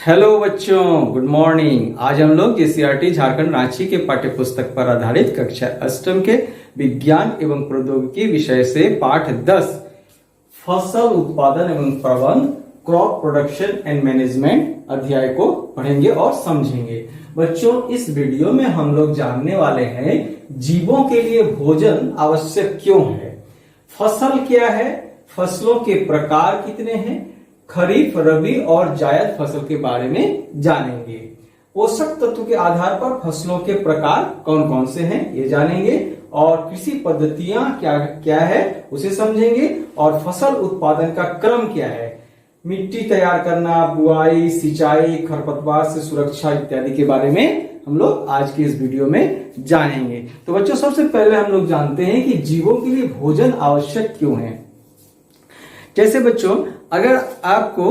Hello बच्चों, good morning. आज हम लोग जेसीईआरटी झारखंड रांची के पाठ्य पुस्तक पर आधारित कक्षा अष्टम के विज्ञान एवं प्रौद्योगिकी विषय से पाठ 10 फसल उत्पादन एवं प्रबंधन क्रॉप प्रोडक्शन एंड मैनेजमेंट अध्याय को पढ़ेंगे और समझेंगे। बच्चों, इस वीडियो में हम लोग जानने वाले हैं जीवों के लिए भोजन आवश्यक क्यों है, फसल क्या है, फसलों के प्रकार कितने हैं, खरीफ, रबी और जायद फसल के बारे में जानेंगे। पोषक तत्व के आधार पर फसलों के प्रकार कौन कौन से हैं ये जानेंगे और कृषि पद्धतियां क्या क्या है उसे समझेंगे और फसल उत्पादन का क्रम क्या है, मिट्टी तैयार करना, बुआई, सिंचाई, खरपतवार से सुरक्षा इत्यादि के बारे में हम लोग आज के इस वीडियो में जानेंगे। तो बच्चों, सबसे पहले हम लोग जानते हैं कि जीवों के लिए भोजन आवश्यक क्यों है। जैसे बच्चों, अगर आपको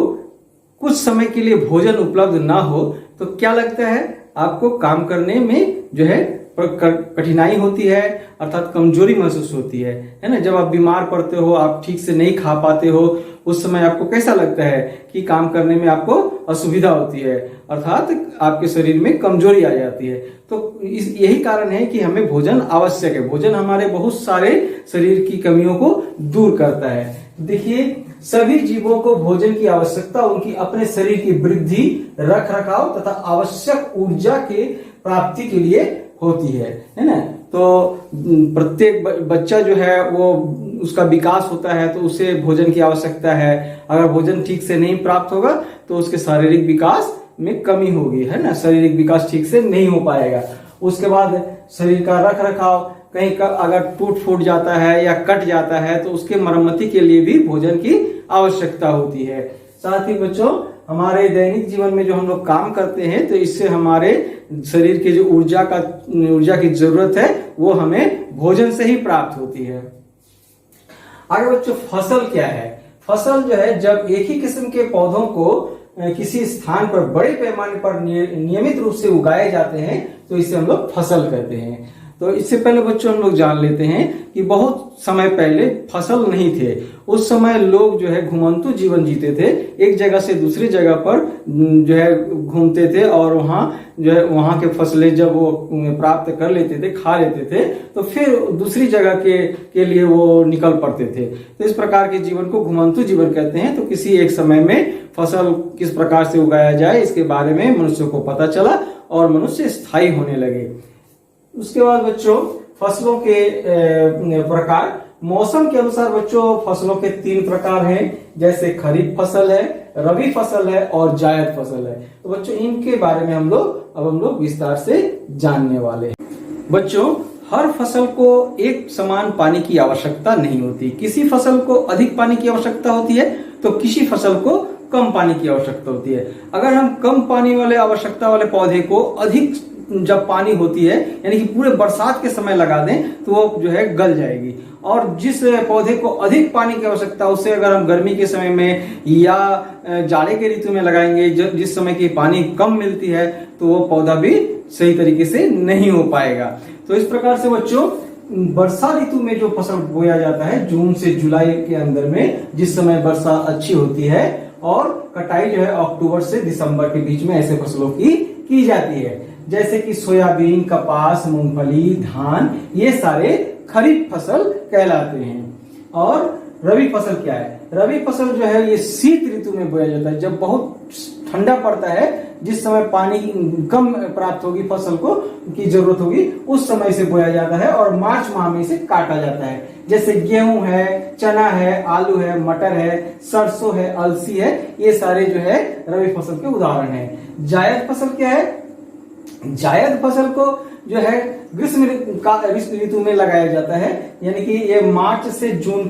कुछ समय के लिए भोजन उपलब्ध ना हो तो क्या लगता है, आपको काम करने में जो है कठिनाई होती है, अर्थात कमजोरी महसूस होती है ना। जब आप बीमार पड़ते हो, आप ठीक से नहीं खा पाते हो, उस समय आपको कैसा लगता है कि काम करने में आपको असुविधा होती है, अर्थात आपके शरीर में कमजोरी आ जाती है। तो यही कारण है कि हमें भोजन आवश्यक है। भोजन हमारे बहुत सारे शरीर की कमियों को दूर करता है। देखिए, सभी जीवों को भोजन की आवश्यकता उनकी अपने शरीर की वृद्धि, रख रखाव तथा आवश्यक ऊर्जा के प्राप्ति के लिए होती है ना। तो प्रत्येक बच्चा जो है वो उसका विकास होता है तो उसे भोजन की आवश्यकता है। अगर भोजन ठीक से नहीं प्राप्त होगा तो उसके शारीरिक विकास में कमी होगी, है ना। शारीरिक विकास ठीक से नहीं हो पाएगा। उसके बाद शरीर का रख रखाव, कहीं का अगर टूट फूट जाता है या कट जाता है तो उसके मरम्मति के लिए भी भोजन की आवश्यकता होती है। साथ ही बच्चों, हमारे दैनिक जीवन में जो हम लोग काम करते हैं तो इससे हमारे शरीर के जो ऊर्जा की जरूरत है वो हमें भोजन से ही प्राप्त होती है। आगे बच्चों, फसल क्या है। फसल जो है, जब एक ही किस्म के पौधों को किसी स्थान पर बड़े पैमाने पर नियमित रूप से उगाए जाते हैं तो इसे हम लोग फसल कहते हैं। तो इससे पहले बच्चों हम लोग जान लेते हैं कि बहुत समय पहले फसल नहीं थे। उस समय लोग जो है घुमंतु जीवन जीते थे, एक जगह से दूसरी जगह पर जो है घूमते थे और वहाँ जो है वहाँ के फसलें जब वो प्राप्त कर लेते थे, खा लेते थे, तो फिर दूसरी जगह के लिए वो निकल पड़ते थे। तो इस प्रकार के जीवन को घुमंतु जीवन कहते हैं। तो किसी एक समय में फसल किस प्रकार से उगाया जाए इसके बारे में मनुष्य को पता चला और मनुष्य स्थायी होने लगे। उसके बाद बच्चों, फसलों के प्रकार, मौसम के अनुसार बच्चों फसलों के 3 प्रकार हैं। जैसे खरीफ फसल है, रबी फसल है और जायद फसल है। तो बच्चों, इनके बारे में हम लोग विस्तार से जानने वाले हैं। बच्चों, हर फसल को एक समान पानी की आवश्यकता नहीं होती। किसी फसल को अधिक पानी की आवश्यकता होती है तो किसी फसल को कम पानी की आवश्यकता होती है। अगर हम कम पानी वाले आवश्यकता वाले पौधे को अधिक जब पानी होती है, यानी कि पूरे बरसात के समय लगा दें तो वो जो है गल जाएगी। और जिस पौधे को अधिक पानी की आवश्यकता उसे अगर हम गर्मी के समय में या जाड़े के ऋतु में लगाएंगे, जिस समय की पानी कम मिलती है, तो वो पौधा भी सही तरीके से नहीं हो पाएगा। तो इस प्रकार से बच्चों, वर्षा ऋतु में जो फसल बोया जाता है जून से जुलाई के अंदर में, जिस समय वर्षा अच्छी होती है, और कटाई जो है अक्टूबर से दिसंबर के बीच में ऐसे फसलों की जाती है। जैसे कि सोयाबीन, कपास, मूंगफली, धान, ये सारे खरीफ फसल कहलाते हैं। और रबी फसल क्या है। रबी फसल जो है ये शीत ऋतु में बोया जाता है, जब बहुत ठंडा पड़ता है, जिस समय पानी कम प्राप्त होगी, फसल को की जरूरत होगी, उस समय से बोया जाता है और मार्च माह में इसे काटा जाता है। जैसे गेहूं है, चना है, आलू है, मटर है, सरसों है, अलसी है, ये सारे जो है रबी फसल के उदाहरण है। जायद फसल क्या है। जायद फसल को जो है ग्रीष्म ऋतु में लगाया जाता है, यानी कि ये मार्च से जून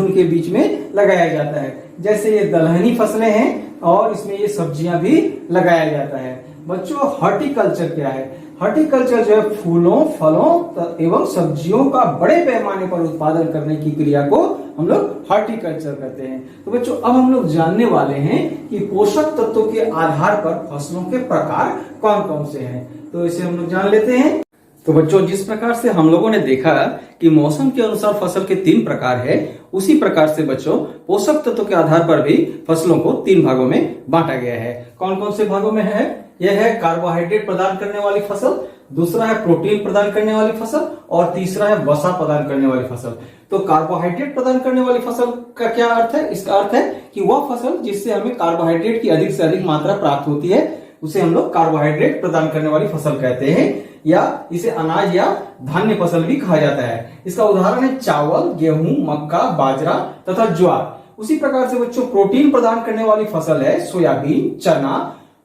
के बीच में लगाया जाता है। जैसे ये दलहनी फसलें हैं और इसमें ये सब्जियां भी लगाया जाता है। बच्चों, हॉर्टिकल्चर क्या है। हॉर्टिकल्चर जो है फूलों, फलों एवं सब्जियों का बड़े पैमाने पर उत्पादन करने की क्रिया को हम लोग हॉर्टिकल्चर कहते हैं। तो बच्चों, अब हम लोग जानने वाले हैं कि पोषक तत्वों के आधार पर फसलों के प्रकार कौन कौन से हैं। तो इसे हम लोग जान लेते हैं। तो बच्चों, जिस प्रकार से हम लोगों ने देखा कि मौसम के अनुसार फसल के 3 प्रकार है, उसी प्रकार से बच्चों पोषक तत्वों के आधार पर भी फसलों को 3 भागों में बांटा गया है। कौन कौन से भागों में है? यह है कार्बोहाइड्रेट प्रदान करने वाली फसल, दूसरा है प्रोटीन प्रदान करने वाली फसल और तीसरा है वसा प्रदान करने वाली फसल। तो कार्बोहाइड्रेट प्रदान करने वाली फसल का क्या अर्थ है? इसका अर्थ है कि वह फसल जिससे हमें कार्बोहाइड्रेट की अधिक से अधिक मात्रा प्राप्त होती है, उसे हम लोग कार्बोहाइड्रेट प्रदान करने वाली फसल कहते हैं, या इसे अनाज या धान्य फसल भी कहा जाता है। इसका उदाहरण है चावल, गेहूं, मक्का, बाजरा तथा ज्वार। उसी प्रकार से बच्चों प्रोटीन प्रदान करने वाली फसल है सोयाबीन, चना,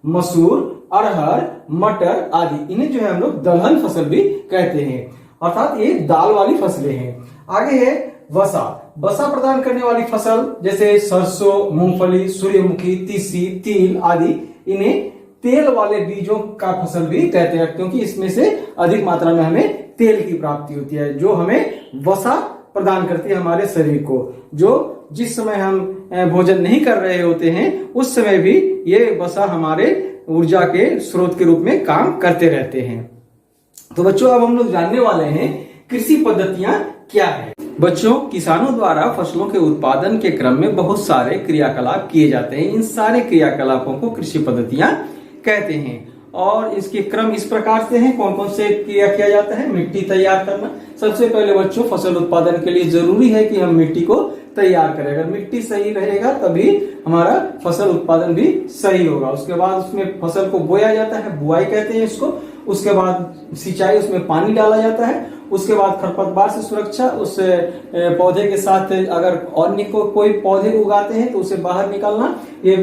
मसूर, अरहर, मटर आदि। इन्हें जो है हम लोग दलहन फसल भी कहते हैं, अर्थात ये दाल वाली फसलें हैं। आगे है वसा। वसा प्रदान करने वाली फसल जैसे सरसों, मूंगफली, सूर्यमुखी, तीसी, तिल आदि। इन्हें तेल वाले बीजों का फसल भी कहते हैं, क्योंकि इसमें से अधिक मात्रा में हमें तेल की प्राप्ति होती है, जो हमें वसा प्रदान करती है हमारे शरीर को। जो जिस समय हम भोजन नहीं कर रहे होते हैं, उस समय भी ये वसा हमारे ऊर्जा के स्रोत के रूप में काम करते रहते हैं। तो बच्चों, अब हम लोग जानने वाले हैं कृषि पद्धतियां क्या है। बच्चों, किसानों द्वारा फसलों के उत्पादन के क्रम में बहुत सारे क्रियाकलाप किए जाते हैं। इन सारे क्रियाकलापों को कृषि पद्धतियां कहते हैं, और इसके क्रम इस प्रकार से हैं। कौन कौन से क्रिया किया जाता है? मिट्टी तैयार करना। सबसे पहले बच्चों, फसल उत्पादन के लिए जरूरी है कि हम मिट्टी को तैयार करें। अगर मिट्टी सही रहेगा तभी हमारा फसल उत्पादन भी सही होगा। उसके बाद उसमें फसल को बोया जाता है, बुआई कहते हैं इसको। उसके बाद सिंचाई, उसमें पानी डाला जाता है। उसके बाद खरपतवार से सुरक्षा, उस पौधे के साथ अगर अन्य कोई पौधे उगाते हैं तो उसे बाहर निकालना, ये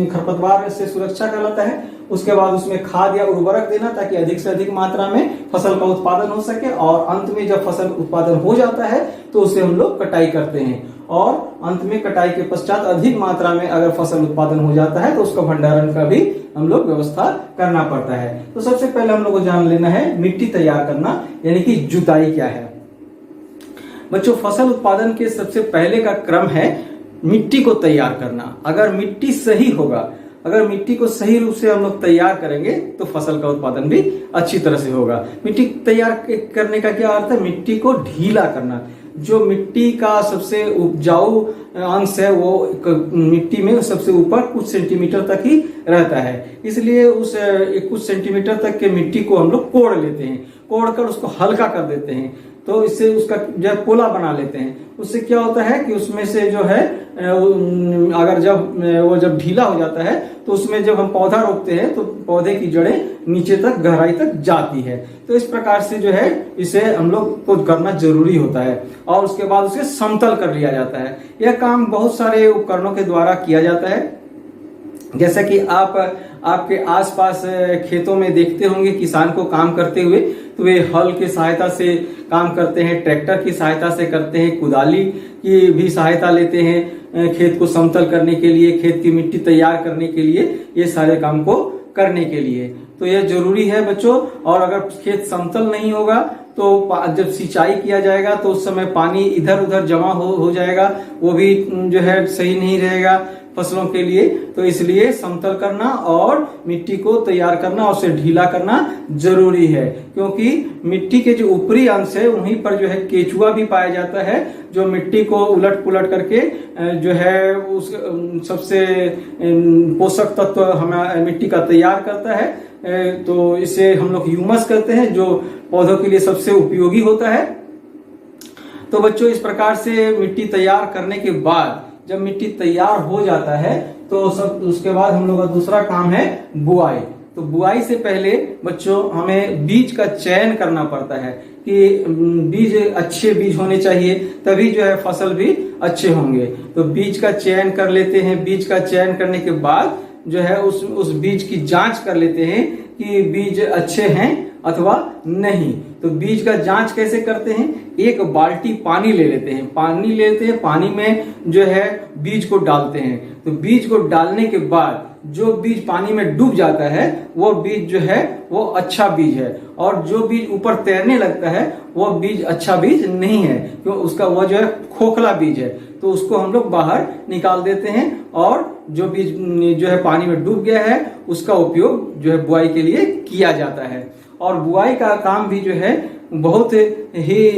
खरपतवार से सुरक्षा कहलाता है। उसके बाद उसमें खाद या उर्वरक देना ताकि अधिक से अधिक मात्रा में फसल का उत्पादन हो सके। और अंत में जब फसल उत्पादन हो जाता है तो उसे हम लोग कटाई करते हैं, और अंत में कटाई के पश्चात अधिक मात्रा में अगर फसल उत्पादन हो जाता है तो उसका भंडारण का भी हम लोग व्यवस्था करना पड़ता है। तो सबसे पहले हम लोग को जान लेना है मिट्टी तैयार करना, यानी कि जुताई क्या है। बच्चों, फसल उत्पादन के सबसे पहले का क्रम है मिट्टी को तैयार करना। अगर मिट्टी सही होगा, अगर मिट्टी को सही रूप से हम लोग तैयार करेंगे तो फसल का उत्पादन भी अच्छी तरह से होगा। मिट्टी तैयार करने का क्या अर्थ है? मिट्टी को ढीला करना। जो मिट्टी का सबसे उपजाऊ अंश है वो मिट्टी में सबसे ऊपर कुछ सेंटीमीटर तक ही रहता है, इसलिए उस कुछ सेंटीमीटर तक के मिट्टी को हम लोग कोड़ लेते हैं। कोड़ कर उसको हल्का कर देते हैं, तो इससे उसका जो है पोला बना लेते हैं। उससे क्या होता है कि उसमें से जो है अगर जब ढीला हो जाता है तो उसमें जब हम पौधा रोपते हैं तो पौधे की जड़ें नीचे तक गहराई तक जाती है। तो इस प्रकार से जो है इसे हम लोग को करना जरूरी होता है, और उसके बाद उसे समतल कर लिया जाता है। यह काम बहुत सारे उपकरणों के द्वारा किया जाता है, जैसा कि आपके आसपास खेतों में देखते होंगे किसान को काम करते हुए। तो वे हल की सहायता से काम करते हैं, ट्रैक्टर की सहायता से करते हैं, कुदाली की भी सहायता लेते हैं खेत को समतल करने के लिए, खेत की मिट्टी तैयार करने के लिए, ये सारे काम को करने के लिए। तो यह जरूरी है बच्चों। और अगर खेत समतल नहीं होगा तो जब सिंचाई किया जाएगा तो उस समय पानी इधर उधर जमा हो जाएगा, वो भी जो है सही नहीं रहेगा फसलों के लिए। तो इसलिए समतल करना और मिट्टी को तैयार करना और उसे ढीला करना जरूरी है, क्योंकि मिट्टी के जो ऊपरी अंश है वहीं पर जो है केचुआ भी पाया जाता है, जो मिट्टी को उलट पुलट करके जो है उस सबसे पोषक तत्व हमें मिट्टी का तैयार करता है। तो इसे हम लोग ह्यूमस कहते हैं, जो पौधों के लिए सबसे उपयोगी होता है। तो बच्चों, इस प्रकार से मिट्टी तैयार करने के बाद जब मिट्टी तैयार हो जाता है तो सब उसके बाद हम लोग का दूसरा काम है बुआई। तो बुआई से पहले बच्चों हमें बीज का चयन करना पड़ता है कि बीज अच्छे बीज होने चाहिए, तभी जो है फसल भी अच्छे होंगे। तो बीज का चयन कर लेते हैं। बीज का चयन करने के बाद जो है उस बीज की जांच कर लेते हैं कि बीज अच्छे हैं अथवा नहीं। तो बीज का जांच कैसे करते हैं? एक बाल्टी पानी ले लेते हैं, पानी में जो है बीज को डालते हैं। तो बीज को डालने के बाद जो बीज पानी में डूब जाता है वो बीज जो है वो अच्छा बीज है, और जो बीज ऊपर तैरने लगता है वो बीज अच्छा बीज नहीं है, क्यों? उसका वो जो है खोखला बीज है। तो उसको हम लोग बाहर निकाल देते हैं, और जो बीज जो है पानी में डूब गया है उसका उपयोग जो है बुआई के लिए किया जाता है। और बुआई का काम भी जो है बहुत ही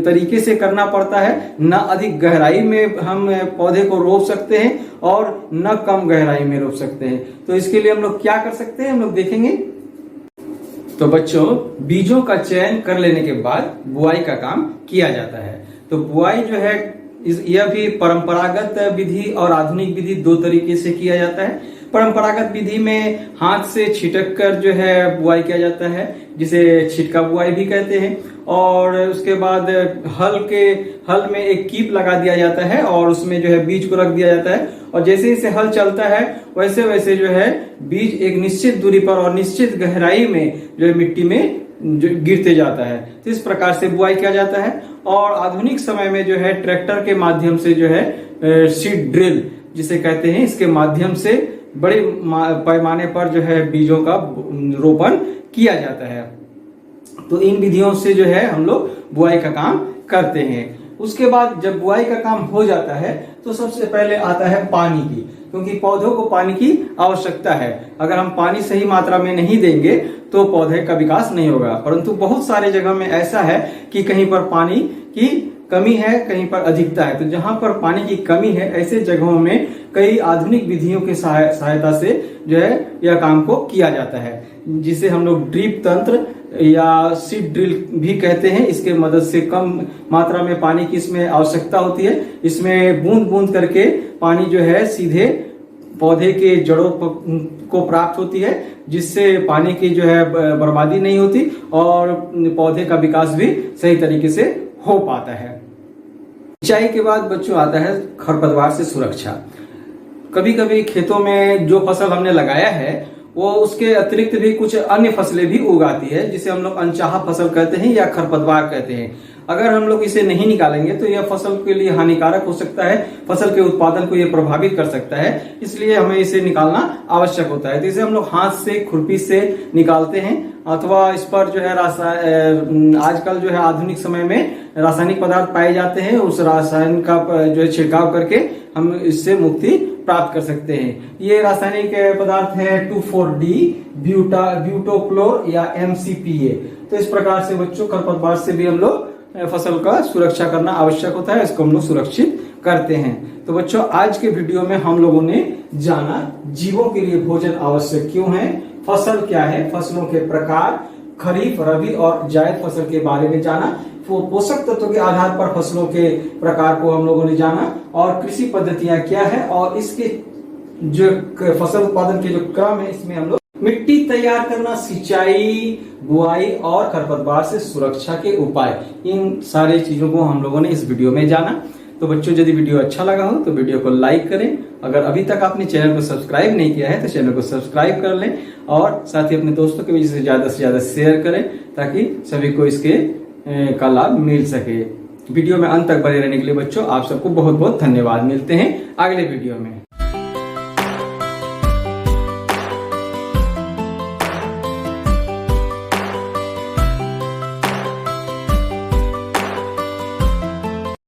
तरीके से करना पड़ता है। न अधिक गहराई में हम पौधे को रोप सकते हैं और न कम गहराई में रोप सकते हैं। तो इसके लिए हम लोग क्या कर सकते हैं, हम लोग देखेंगे। तो बच्चों, बीजों का चयन कर लेने के बाद बुआई का काम किया जाता है। तो बुआई जो है यह भी परंपरागत विधि और आधुनिक विधि दो तरीके से किया जाता है। परंपरागत विधि में हाथ से छिटक कर जो है बुआई किया जाता है, जिसे छिटका बुआई भी कहते हैं। और उसके बाद हल में एक कीप लगा दिया जाता है और उसमें जो है बीज को रख दिया जाता है, और जैसे जैसे हल चलता है वैसे वैसे जो है बीज एक निश्चित दूरी पर और निश्चित गहराई में जो है मिट्टी में जो गिरते जाता है। तो इस प्रकार से बुआई किया जाता है। और आधुनिक समय में जो है ट्रैक्टर के माध्यम से जो है सीड ड्रिल जिसे कहते हैं, इसके माध्यम से बड़े पैमाने पर जो है बीजों का रोपण किया जाता है। तो इन विधियों से जो है हम लोग बुआई का काम करते हैं। उसके बाद जब बुआई का काम हो जाता है तो सबसे पहले आता है पानी की, क्योंकि पौधों को पानी की आवश्यकता है। अगर हम पानी सही मात्रा में नहीं देंगे तो पौधे का विकास नहीं होगा। परंतु बहुत सारे जगह में ऐसा है कि कहीं पर पानी की कमी है, कहीं पर अधिकता है। तो जहां पर पानी की कमी है ऐसे जगहों में कई आधुनिक विधियों की सहायता से जो है यह काम को किया जाता है, जिसे हम लोग ड्रिप तंत्र या सीड ड्रिल भी कहते हैं। इसके मदद से कम मात्रा में पानी की इसमें आवश्यकता होती है। इसमें बूंद बूंद करके पानी जो है सीधे पौधे के जड़ों को प्राप्त होती है, जिससे पानी की जो है बर्बादी नहीं होती और पौधे का विकास भी सही तरीके से हो पाता है। सिंचाई के बाद बच्चों आता है खरपतवार से सुरक्षा। कभी कभी खेतों में जो फसल हमने लगाया है वो उसके अतिरिक्त भी कुछ अन्य फसलें भी उगाती है, जिसे हम लोग अनचाहा फसल कहते हैं या खरपतवार कहते हैं। अगर हम लोग इसे नहीं निकालेंगे तो यह फसल के लिए हानिकारक हो सकता है, फसल के उत्पादन को यह प्रभावित कर सकता है। इसलिए हमें इसे निकालना आवश्यक होता है। तो इसे हम लोग हाथ से खुरपी से निकालते हैं, अथवा इस पर जो है आजकल जो है आधुनिक समय में रासायनिक पदार्थ पाए जाते हैं, उस रासायन का जो है छिड़काव करके हम इससे मुक्ति प्राप्त कर सकते हैं। ये रासायनिक पदार्थ है 2,4-D ब्यूटोक्लोर या MCPA। तो इस प्रकार से बच्चों खरपतवार से भी हम लोग फसल का सुरक्षा करना आवश्यक होता है, इसको हम लोग सुरक्षित करते हैं। तो बच्चों, आज के वीडियो में हम लोगों ने जाना जीवों के लिए भोजन आवश्यक क्यों है, फसल क्या है, फसलों के प्रकार, खरीफ, रबी और जायद फसल के बारे में जाना, पोषक तत्वों के आधार पर फसलों के प्रकार को हम लोगों ने जाना, और कृषि पद्धतियां क्या है और इसके जो फसल उत्पादन के जो क्रम है इसमें हम लोग मिट्टी तैयार करना, सिंचाई, बुआई और खरपतवार से सुरक्षा के उपाय, इन सारी चीजों को हम लोगों ने इस वीडियो में जाना। तो बच्चों, यदि वीडियो अच्छा लगा हो तो वीडियो को लाइक करें। अगर अभी तक आपने चैनल को सब्सक्राइब नहीं किया है तो चैनल को सब्सक्राइब कर लें, और साथ ही अपने दोस्तों के बीच से ज्यादा शेयर करें, ताकि सभी को इसके का लाभ मिल सके। वीडियो में अंत तक बने रहने के लिए बच्चों आप सबको बहुत बहुत धन्यवाद। मिलते हैं अगले वीडियो में।